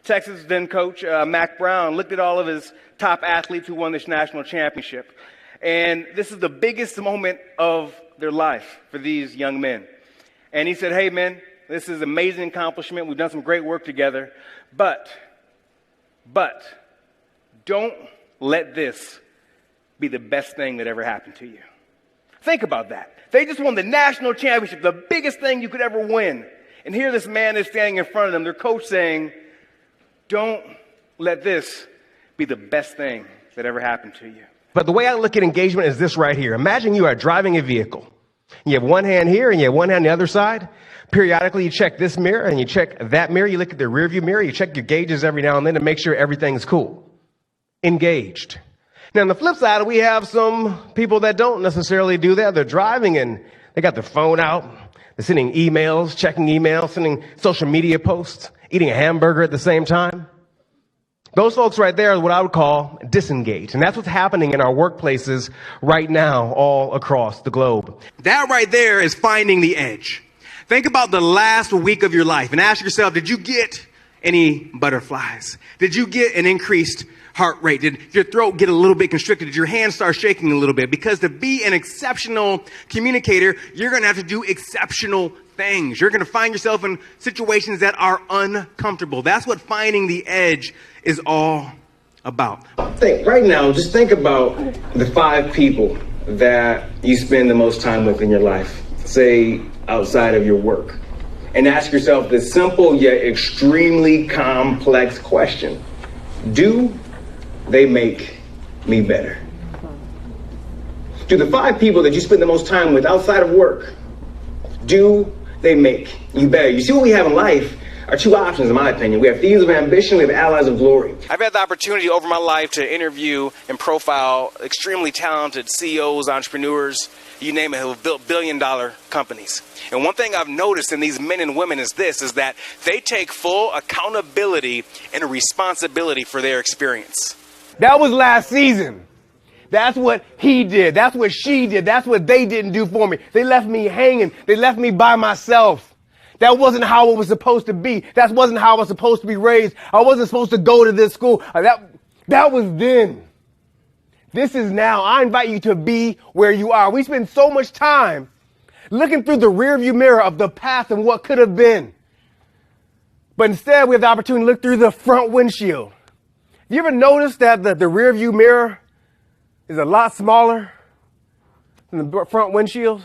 Texas then coach Mac Brown looked at all of his top athletes who won this national championship. And this is the biggest moment of their life for these young men. And he said, hey, man, this is an amazing accomplishment. We've done some great work together. But don't let this be the best thing that ever happened to you. Think about that. They just won the national championship, the biggest thing you could ever win. And here this man is standing in front of them, their coach saying, don't let this be the best thing that ever happened to you. But the way I look at engagement is this right here. Imagine you are driving a vehicle. You have one hand here and you have one hand on the other side. Periodically, you check this mirror and you check that mirror. You look at the rearview mirror. You check your gauges every now and then to make sure everything's cool. Engaged. Now, on the flip side, we have some people that don't necessarily do that. They're driving and they got their phone out. They're sending emails, checking emails, sending social media posts, eating a hamburger at the same time. Those folks right there are what I would call disengaged. And that's what's happening in our workplaces right now all across the globe. That right there is finding the edge. Think about the last week of your life and ask yourself, did you get any butterflies? Did you get an increased heart rate? Did your throat get a little bit constricted? Did your hands start shaking a little bit? Because to be an exceptional communicator, you're going to have to do exceptional things. You're going to find yourself in situations that are uncomfortable. That's what finding the edge is all about. Right now, just think about the 5 people that you spend the most time with in your life, say outside of your work, and ask yourself this simple yet extremely complex question. Do they make me better? Do the 5 people that you spend the most time with outside of work, do they make you better? You see, what we have in life are 2 options, in my opinion. We have thieves of ambition, we have allies of glory. I've had the opportunity over my life to interview and profile extremely talented CEOs, entrepreneurs, you name it, who have built billion-dollar companies. And one thing I've noticed in these men and women is that they take full accountability and responsibility for their experience. That was last season. That's what he did. That's what she did. That's what they didn't do for me. They left me hanging. They left me by myself. That wasn't how it was supposed to be. That wasn't how I was supposed to be raised. I wasn't supposed to go to this school. That was then. This is now. I invite you to be where you are. We spend so much time looking through the rearview mirror of the past and what could have been. But instead, we have the opportunity to look through the front windshield. Have you ever noticed that the rearview mirror is a lot smaller than the front windshield?